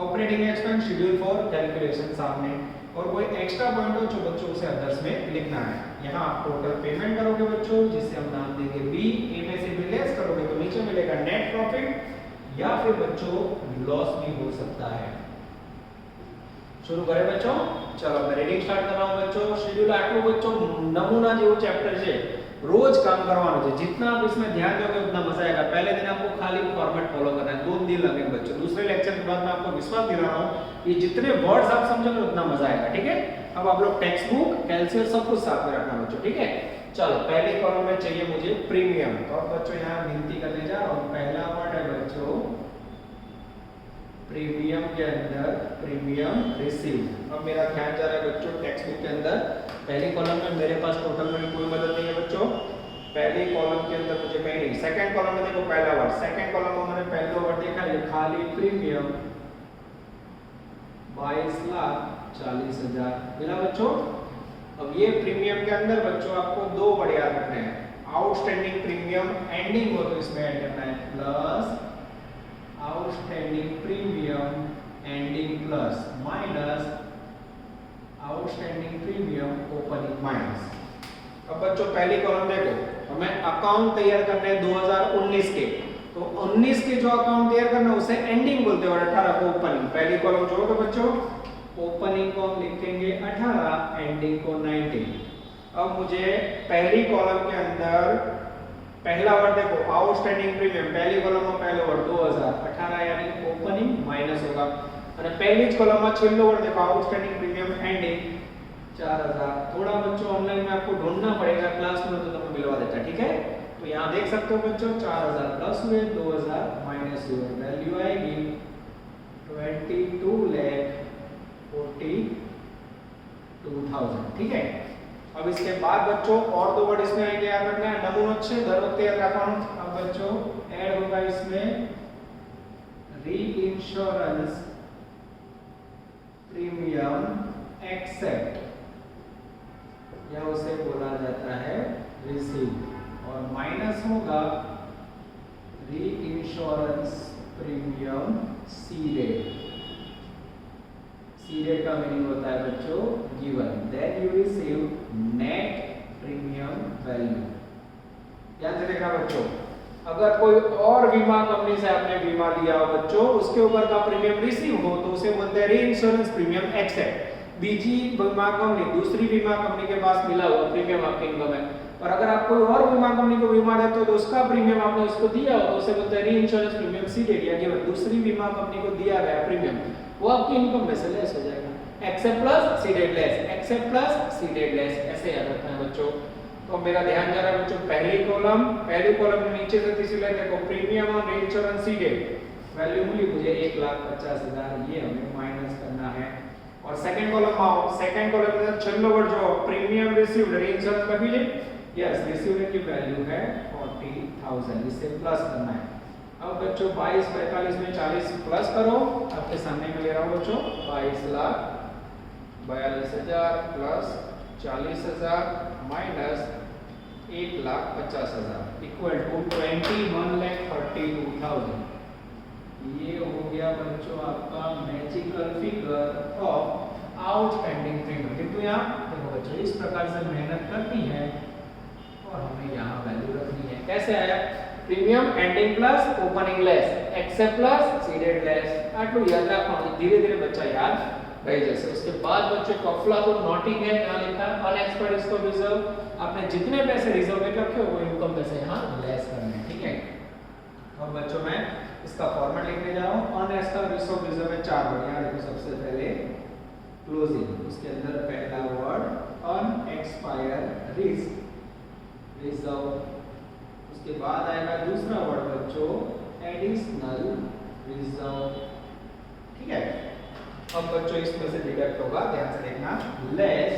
ऑपरेटिंग एक्सपेंस शेड्यूल 4 कैलकुलेशन सामने, और कोई एक्स्ट्रा पॉइंट हो जो बच्चों उसे अदर्स में लिखना है। यहाँ आप टोटल पेमेंट करोगे बच्चों, जिससे हम नाम देंगे बी, ए में से भी लेस करोगे तो नीचे मिलेगा नेट प्रॉफिट या फिर बच्चों लॉस भी हो सकता है। शुरू करें बच्चों। चलो मैं रीडिंग स्टार्ट कर रहा हूँ बच्चों। शेड्यूल 8 बच्चों नमूना जो चैप्टर है रोज काम करवाना है। जितना आप इसमें ध्यान दोगे उतना मजा आएगा। पहले दिन आपको खाली फॉर्मेट फॉलो करना है, 2 दिन लगेंगे बच्चों। दूसरे लेक्चर के बाद मैं आपको विश्वास दिला रहा हूँ कि जितने वर्ड्स आप समझोगे उतना मजा आएगा, ठीक है। अब आप लोग टेक्स्ट बुक, कैलकुलेटर सब कुछ साथ में रखना बच्चों, ठीक है। चलो पहले कॉलम में चाहिए मुझे प्रीमियम, तो अब बच्चों यहाँ गिनती करने जा रहा हूँ। पहला वर्ड है बच्चों प्रीमियम के अंदर प्रीमियम रिसीव। अब मेरा ध्यान जा रहा है बच्चों टेक्स्ट बुक के अंदर पहली कॉलम में मेरे पास टोटल में कोई मदद नहीं है बच्चों। पहले कॉलम के अंदर मुझे कहीं नहीं। सेकंड कॉलम में देखो पहला वर्ड, सेकंड कॉलम में मैंने पहला वर्ड देखा ये खाली प्रीमियम 22,40,000 मिला बच्चों। अब ये प्रीमियम के अंदर बच्चों आपको 2 वर्ड याद रखने हैं। आउटस्टैंडिंग प्रीमियम एंडिंग हो तो इसमें ऐड करना है plus outstanding premium ending plus minus outstanding premium opening minus. अब बच्चों पहली कॉलम देखो, हमें अकाउंट तैयार करने हैं 2019 के, तो 19 के जो अकाउंट तैयार करना उसे एंडिंग बोलते हैं और 18 को ओपनिंग। पहली कॉलम जो तो बच्चों ओपनिंग को हम लिखेंगे 18, एंडिंग को 19। अब मुझे पहली कॉलम के अंदर पहला वर्ड देखो आउटस्टैंडिंग प्रीमियम, पहली कॉलम में पहला वर्ड 2018 यानी ओपनिंग माइनस होगा। और पहली कॉलम में छेल्लो वर्ड देखो आउटस्टैंडिंग प्रीमियम एंडिंग 4000। थोड़ा बच्चों ऑनलाइन में आपको ढूंढना पड़ेगा, क्लास में तो तुम्हें मिलवा देता, ठीक है। तो यहाँ देख सकते हो बच्चों 4000 प्लस हुए 2000 माइनस हुए, वैल्यू आएगी 22,42,000, ठीक है। अब इसके बाद बच्चों और 2 वर्ड इसमें आएंगे, याद रखना है नमूनो छे धरवते याद रखना। अब बच्चों ऐड होगा इसमें री इंश्योरेंस प्रीमियम एक्सेप्ट, या उसे बोला जाता है रिसीव, और माइनस होगा re insurance premium ceded. Ceded का मीनिंग होता है बच्चों given, then you receive net premium value. ध्यान से देखना बच्चों, अगर कोई और बीमा कंपनी से आपने बीमा लिया हो बच्चों, उसके ऊपर का प्रीमियम रिसीव हो तो उसे बोलते हैं री इंश्योरेंस प्रीमियम एक्सेप्ट। बीजी बीमा कंपनी दूसरी बीमा कंपनी के पास मिला हुआ प्रीमियम आपके इनकम है, और अगर आप कोई और बीमा कंपनी को बीमा देते हो तो उसका प्रीमियम आपने उसको दिया हो तो उसे बोलते हैं री इंश्योरेंस प्रीमियम सीडेड, या गिवन दूसरी बीमा कंपनी को दिया गया प्रीमियम वो आपकी इनकम में से लेस हो जाएगा। Accept plus ceded less, accept plus ceded less, ऐसे याद रखना है बच्चों। तो मेरा ध्यान जा रहा है बच्चों पहली कॉलम में नीचे से तीसरी लाइन देखो प्रीमियम और री इंश्योरेंस सीडेड, वैल्यू मिली मुझे 1,50,000, ये हमें माइनस करना है। और सेकंड कॉलम में अंदर छल्लो वर्ड जो प्रीमियम रिसीव्ड री इंश्योरेंस का भी यस रिसीव्ड की वैल्यू है 40,000, इसे प्लस करना है। अब बच्चों 22, 45 में 40 प्लस करो, आपके सामने में ले रहा हूं बच्चों 22,42,000 प्लस 40,000 माइनस 1,50,000 इक्वल टू 21,32,000। ये हो गया बच्चों आपका magical figure of outstanding premium. किंतु यहाँ देखो बच्चों इस प्रकार से मेहनत करनी है और हमें यहाँ वैल्यू रखनी है। कैसे आया? Premium ending plus opening less, accept plus ceded less. आटलू याद रखो, धीरे धीरे बच्चा याद रह जैसे। उसके बाद बच्चों कफला को नोटिंग है, यहाँ लिखा है अनएक्सपेक्टेड इसको रिजर्व। आपने जितने पैसे रिजर्व में रखे हो वो इनकम पैसे यहाँ लेस करने हैं, ठीक है। और बच्चों मैं इसका फॉर्मेट लिखने जा रहा हूँ। अनएक्सपेक्टेड रिजर्व में 4 वर्ड, यहाँ देखो सबसे पहले क्लोजिंग, उसके अंदर पहला वर्ड अनएक्सपायर रिजर्व, उसके बाद आएगा दूसरा वर्ड बच्चों एडिशनल रिजर्व, ठीक है। अब बच्चों इसमें से डिडक्ट होगा, ध्यान से देखना, less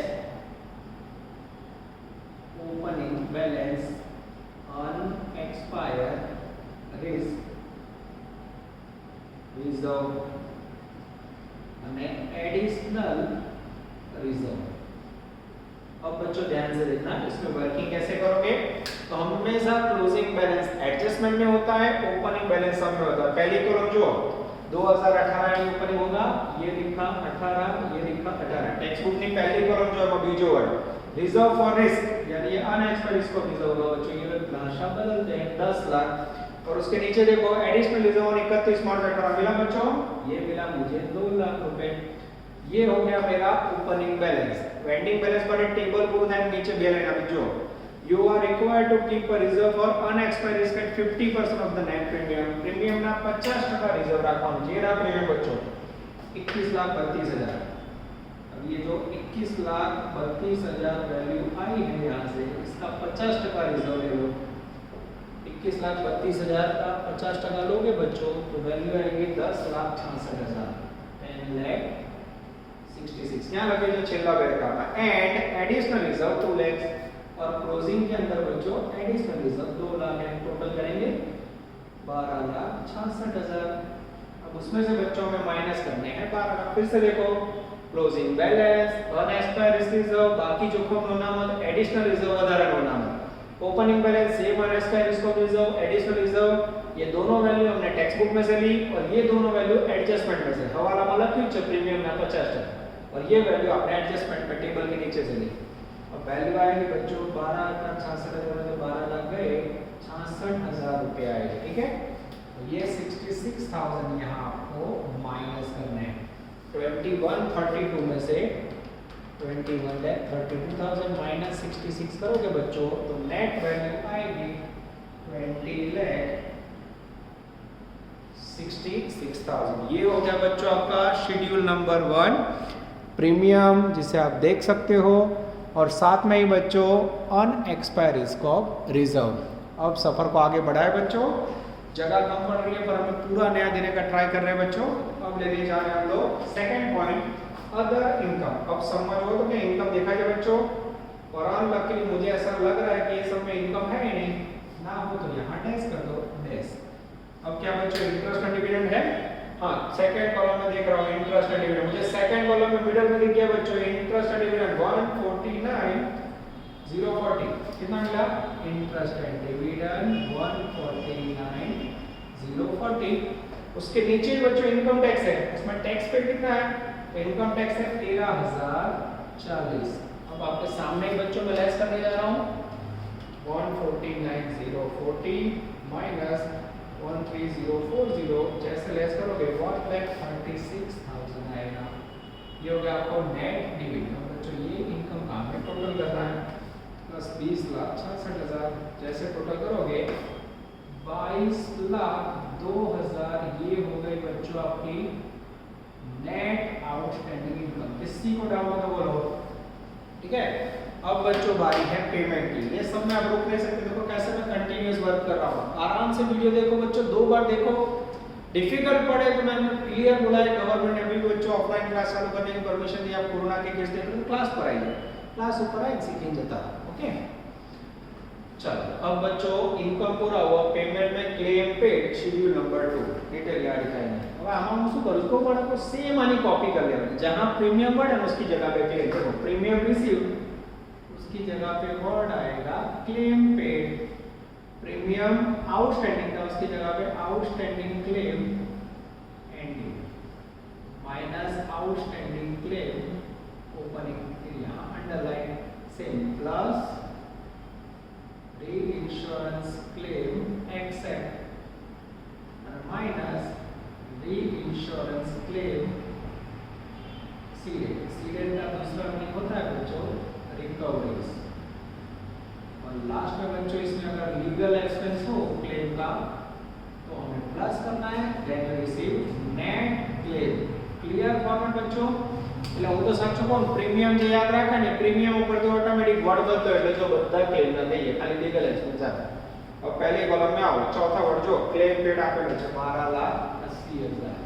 opening balance unexpired reserve additional reserve. अब बच्चों ध्यान से देखना, इसमें वर्किंग कैसे करोगे। तो हमेशा क्लोजिंग बैलेंस एडजस्टमेंट में होता है, ओपनिंग बैलेंस सब में होता है। पहली कॉलम जो 2018 की ओपनिंग होगा, ये लिखा 18, ये लिखा 18। टेक्स्ट बुक में पहली कॉलम जो है वो बीजो वर्ड रिजर्व फॉर रिस्क, यानी ये अनएक्सपेक्टेड इसको रिजर्व होगा बच्चों। ये भाषा बदलते हैं 10 लाख। और उसके नीचे देखो एडिशनल रिजर्व 31 मार्च 18 मिला बच्चों, ये मिला मुझे 2 लाख रुपए। ये हो गया मेरा ओपनिंग बैलेंस। एंडिंग बैलेंस पर टेबल को नीचे बे लाइन आपी जो You are required to keep a reserve for unexpired risk at 50% of the net premium. Premium ना 50% रिजर्व रखવાનું છે. એના પ્રીમિયમ બચ્ચો 21,32,000. अब ये जो 21,32,000 वैल्यू आई है यहाँ से, इसका 50% रिजर्व ले लो. 21,32,000 का 50% लोगे बच्चों तो वैल्यू आएगी 10,66,000. 10,66,000 यहाँ लगे जो छेल्ला बैठा एंड एडिशनल रिजर्व 2 लाख और क्लोजिंग के अंदर बच्चों एडिशनल रिजर्व 2 लाख है. टोटल करेंगे 12,66,000. अब उसमें से बच्चों में माइनस करने हैं 12 लाख. फिर से देखो क्लोजिंग बैलेंस अनएक्सपायर्ड रिजर्व बाकी जोखम नोनामत एडिशनल रिजर्व વધારે નોનામત opening balance same unexpired reserve additional reserve ये दोनों वैल्यू हमने टेक्स्ट बुक में से ली और ये दोनों वैल्यू एडजस्टमेंट में से हवाला में लख्યું છે प्रीमियम ना 50% और ये वैल्यू आपने एडजस्टमेंट में टेबल के नीचे से ली और वैल्यू आएगी बच्चों 12,66,000 तो 12 लाख गए 66,000 रुपए आएगा. ठीक है तो ये 66,000 यहाँ आपको माइनस करने हैं. 2132 में से 21,32,000 माइनस 66 करोगे बच्चों तो नेट वैल्यू आएगी 20,66,000. ये हो गया बच्चों आपका शेड्यूल नंबर 1 प्रीमियम जिसे आप देख सकते हो और साथ में ही बच्चों अनएक्सपायर्ड रिस्क ऑफ रिजर्व. अब सफर को आगे बढ़ाए बच्चों. जगह कम पड़ रही है पर हमें पूरा नया देने का ट्राई कर रहे हैं बच्चों. अब लेने जा रहे हैं हम लोग सेकंड पॉइंट अदर इनकम. अब समझ हो तो क्या इनकम देखा जाए बच्चों और अनलकीली मुझे ऐसा लग रहा है कि ये सब में इनकम है ही नहीं ना हो तो यहाँ डैश कर दो डैश. अब क्या बच्चों इंटरेस्ट एंड डिविडेंड है. हाँ सेकंड कॉलम में देख रहा हूँ इंटरेस्ट एंड डिविडेंड. मुझे सेकंड कॉलम में मिडिल में दिख गया बच्चों इंटरेस्ट एंड डिविडेंड 149,040 कितना मिला इंटरेस्ट एंड डिविडेंड 149,040. उसके नीचे बच्चों इनकम टैक्स है इसमें टैक्स पे कितना है तो इनकम टैक्स है 13,040. अब आपके सामने ही बच्चों में लेस करने जा रहा हूँ 149,040 माइनस 13040 जैसे लेस करोगे 1,36,000 आएगा. ये हो गया आपको नेट डिविडेंड. बच्चों ये इनकम का हमें टोटल करना है प्लस 20,66,000 जैसे टोटल करोगे 22,02,000 ये हो गई बच्चों आपकी नेट आउटस्टैंडिंग इनकम. किसी को डाउट हो तो बोलो. ठीक है अब बच्चों बारी है पेमेंट की. ये सब में आप रोक नहीं सकते. देखो कैसे मैं कंटिन्यूअस वर्क कर रहा हूँ. आराम से वीडियो देखो बच्चों 2 बार देखो. डिफिकल्ट पड़े तो मैंने क्लियर बोला है गवर्नमेंट ने भी बच्चं ऑफलाइन क्लास चालू करने की परमिशन दी. आप कोरोना के केस देख रहे हो क्लास पर आइए क्लास ऊपर आए सीखिए जता. ओके चलो अब बच्चों इनकम पूरा हुआ. पेमेंट में claim paid schedule number 2 detail याद दिखाएंगे. अब આમાં હું શું કરું को बड़ा को सेम आनी कॉपी कर लेना. जहां प्रीमियम वर्ड है उसकी जगह पे क्लेम. देखो प्रीमियम रिसीव उसकी जगह पे वर्ड आएगा क्लेम पेड. प्रीमियम आउटस्टैंडिंग था उसकी जगह पे outstanding claim ending minus outstanding claim opening. यहाँ underline same plus reinsurance claim accept minus reinsurance claim ceded. Ceded का दूसरा मीनिंग होता है बच्चों रिकवरीज. और लास्ट में बच्चों इसमें अगर लीगल एक्सपेंस हो क्लेम का तो हमें प्लस करना है then receive net claim. Clear format बच्चों. એટલે હું તો સાચું કોણ પ્રીમિયમ જે યાદ રાખે ને પ્રીમિયમ ઉપર તો ઓટોમેટિક વર્ડ બદલો એટલે જો બધા ક્લેમ ના દઈએ ખાલી લીગલ एक्सपेंस આવે. अब पहले कॉलम में आओ चौथा वर्ड जो क्लेम पेड આપેલો છે 12,80,000.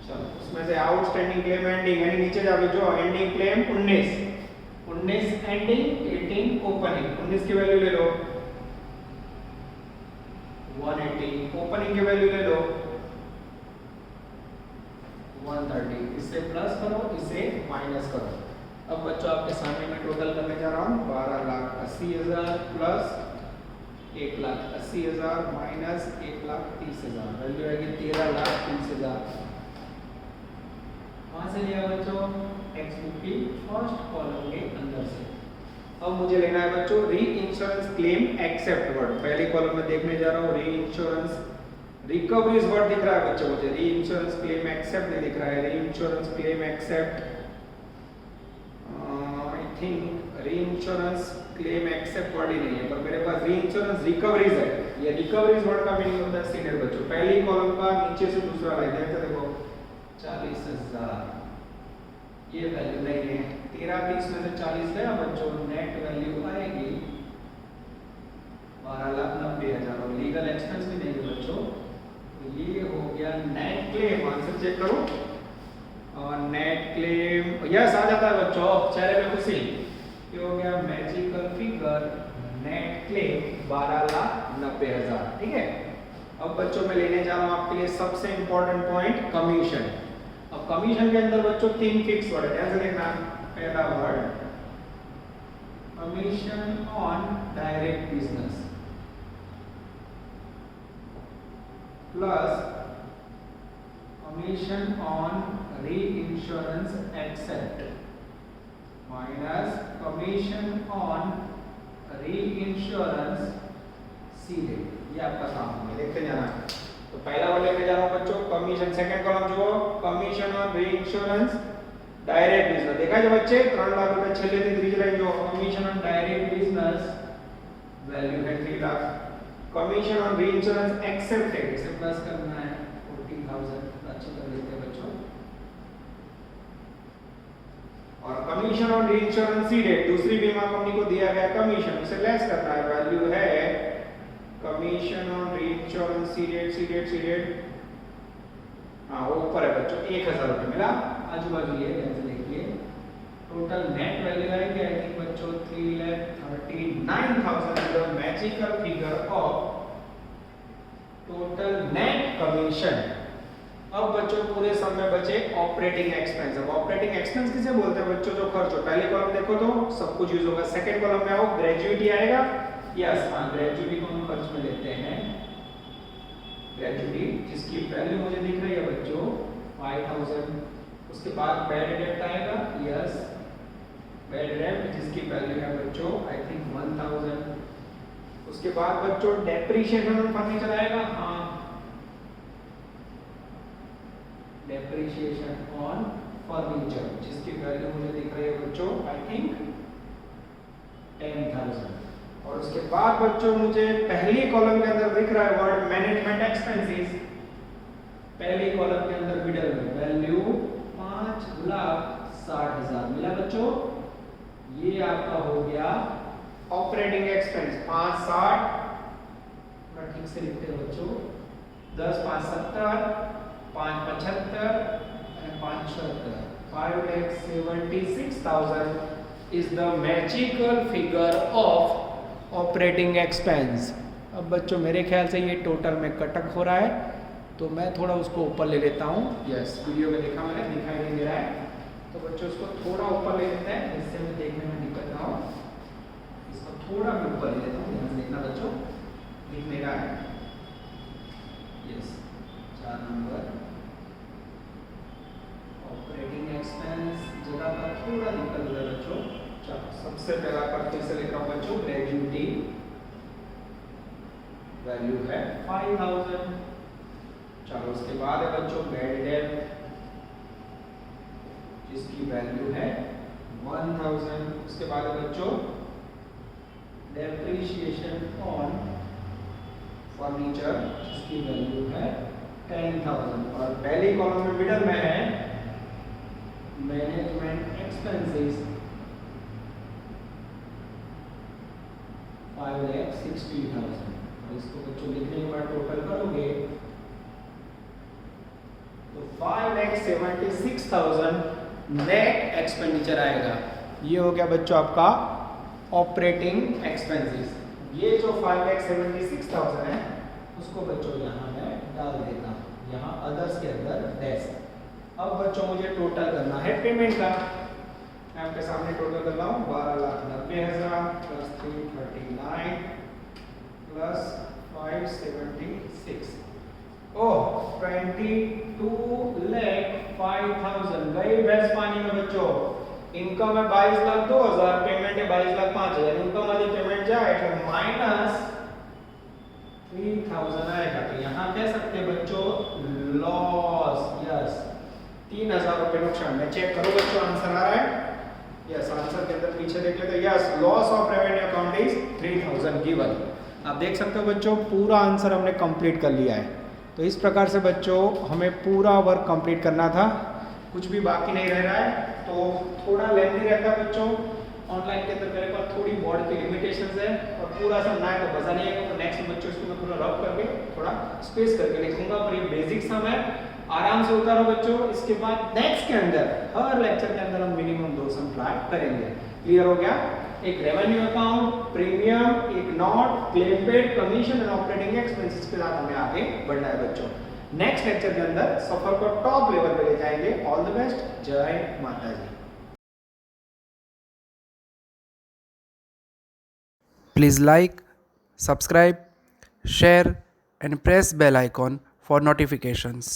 चलो उसमें से आउटस्टैंडिंग क्लेम एंडिंग यानी नीचे जाओगे जो एंडिंग क्लेम 19 एंडिंग 18 ओपनिंग. 19 की वैल्यू ले लो 180. ओपनिंग की वैल्यू ले लो 130. इससे प्लस करो इसे माइनस करो. अब बच्चों आपके सामने मैं टोटल करने जा रहा हूँ 12,80,000 प्लस 1,80,000 माइनस 1,30,000 वैल्यू आएगी 13,30,000. वहां से लिया बच्चों टेक्स्ट बुक की फर्स्ट कॉलम के अंदर से. अब मुझे लेना है बच्चों री इंश्योरेंस क्लेम एक्सेप्ट वर्ड. पहले कॉलम में देखने जा रहा हूँ री इंश्योरेंस रिकवरीज वर्ड दिख रहा है बच्चों मुझे. री इंश्योरेंस क्लेम एक्सेप्ट नहीं दिख रहा है. Re insurance claim accept I think re insurance claim accept word ही नहीं है, पर मेरे पास री इंश्योरेंस रिकवरीज है। ये रिकवरीज वर्ड का मीनिंग होता है सीनियर बच्चों, पहली कॉलम का नीचे से दूसरा लाइन देखते देखो 40,000, ये वैल्यू नहीं है। 13,30 में से 40 गया बच्चों, नेट वैल्यू आएगी 12,90,000 और लीगल एक्सपेंस भी नहीं है बच्चों। तो ये हो गया नेट क्लेम। आंसर चेक करो, और नेट क्लेम यस आ जाता है बच्चों, चेहरे पे खुशी। ये हो गया मैजिकल फिगर नेट क्लेम 12,90,000। ठीक है, अब बच्चों मैं लेने जा रहा हूं आपके लिए सबसे इंपॉर्टेंट पॉइंट कमीशन। अब कमीशन के अंदर बच्चों 3 फिक्स वर्ड है, ध्यान से देखना। पहला word commission on direct business plus commission on re insurance accept minus commission on re insurance सीधे। ये आपका काम है, देखते जाना। तो पहला वर्ड लेके जा रहा हूं बच्चों कमीशन, सेकंड कॉलम जो commission on re insurance direct business. देखा जो बच्चे 3 लाख रुपए छेले थी तीसरी लाइन जो commission on direct business value है 3 lakh. Commission on re insurance accept है, इसे प्लस करना है 40,000, अच्छी तरह देखते हैं बच्चों। और commission on re insurance seeded, दूसरी बीमा कंपनी को दिया गया कमीशन, इसे लेस करना है, वैल्यू है commission on re insurance seeded हाँ वो ऊपर है बच्चों 1,000 रुपए मिला। आजू बाजू ये जैसे देखिए टोटल नेट वैल्यू आएगी आई थिंक बच्चों 3,39,000 the magical figure of total net commission. अब बच्चों पूरे सम में बचे ऑपरेटिंग एक्सपेंस। अब ऑपरेटिंग एक्सपेंस किसे बोलते हैं बच्चों? जो खर्च हो। पहले कॉलम देखो तो सब कुछ यूज होगा, सेकंड कॉलम में आओ ग्रेजुइटी आएगा। यस हाँ, ग्रेजुइटी को हम खर्च में लेते हैं, ग्रेजुइटी जिसकी वैल्यू मुझे दिख रही है बच्चों 5,000। उसके बाद बैड डेट आएगा, यस बैड डेट जिसकी वैल्यू है बच्चों आई थिंक 1,000। उसके बाद बच्चों डेप्रिसिएशन ऑन फर्नीचर आएगा, हाँ डेप्रिसिएशन ऑन फर्नीचर जिसकी वैल्यू मुझे दिख रही है बच्चों आई थिंक 10,000। और उसके बाद बच्चों मुझे पहली कॉलम के अंदर दिख रहा है वर्ड मैनेजमेंट एक्सपेंसेस, पहली कॉलम के अंदर मिडल में वैल्यू 5,60,000 मिला बच्चों। ये आपका हो गया ऑपरेटिंग एक्सपेंस 5,60, ठीक से लिखते हैं बच्चों 10 5 70 5 75 5 76 5,76,000 is the magical figure of operating expense. अब बच्चों मेरे ख्याल से ये टोटल में कटक हो रहा है, तो मैं थोड़ा उसको ऊपर ले लेता हूँ। यस वीडियो में देखा मैंने, दिखाई नहीं दे रहा है, तो बच्चों उसको थोड़ा ऊपर ले लेते हैं जिससे मैं देखने में दिक्कत ना हो। इसको थोड़ा मैं ऊपर ले लेता हूँ, ध्यान से देखना बच्चों, दिख नहीं रहा है। यस 4 नंबर ऑपरेटिंग एक्सपेंस जगह का थोड़ा दिक्कत हो रहा है बच्चों। सबसे पहला करते से लिखा बच्चों ग्रेजुइटी वैल्यू है 5,000। चलो उसके बाद है बच्चों बैड डेट जिसकी वैल्यू है 1,000। उसके बाद है बच्चों डेप्रिसिएशन ऑन फर्नीचर जिसकी वैल्यू है 10,000। और पहली कॉलम में मिडल में है मैनेजमेंट एक्सपेंसेस 5,60,000। इसको बच्चों लिखने के बाद टोटल करोगे तो 5,76,000 नेट एक्सपेंडिचर आएगा। ये हो गया बच्चों आपका ऑपरेटिंग एक्सपेंसेस। ये जो 5,76,000 है उसको बच्चों यहाँ मैं डाल देता हूँ, यहाँ अदर्स के अंदर डैश। अब बच्चों मुझे टोटल करना है पेमेंट का। मैं आपके सामने टोटल कर रहा हूँ 12,90,000 प्लस 339 प्लस 576 ओह 22,05,000 गई भैंस पानी में बच्चों। इनकम है 22,02,000, पेमेंट है 22,05,000। इनकम वाली पेमेंट जाए तो माइनस 3,000 आएगा, तो यहाँ कह सकते हैं बच्चों लॉस। यस 3,000 रुपए नुकसान। मैं चेक करूँ बच्चों आंसर आ रहा है? यस आंसर के अंदर नीचे देख लेते हैं। Yes, loss of revenue account is 3000 given. आप देख सकते हो बच्चों, पूरा आंसर हमने कंप्लीट कर लिया है। तो इस प्रकार से बच्चों हमें पूरा वर्क कंप्लीट करना था, कुछ भी बाकी नहीं रह रहा है। तो थोड़ा लेंथी रहता है बच्चों, ऑनलाइन के अंदर मेरे पास थोड़ी बोर्ड की लिमिटेशंस है और पूरा सब ना है तो मजा नहीं आएगा। तो नेक्स्ट बच्चों इसको मैं पूरा रफ करके थोड़ा स्पेस करके लिखूंगा, पर ये बेसिक सम है, आराम से उतारो बच्चों। इसके बाद नेक्स्ट के अंदर हर लेक्चर के अंदर हम मिनिमम 2 सम ट्राई करेंगे। क्लियर हो गया? एक रेवेन्यू अकाउंट, प्रीमियम, एक not, claim paid, commission and operating expenses के साथ हमें आगे बढ़ना है बच्चों। नेक्स्ट लेक्चर के अंदर सफर को टॉप लेवल पे ले जाएंगे। ऑल द बेस्ट, जय माता दी। Please like, subscribe, share and press bell icon for notifications.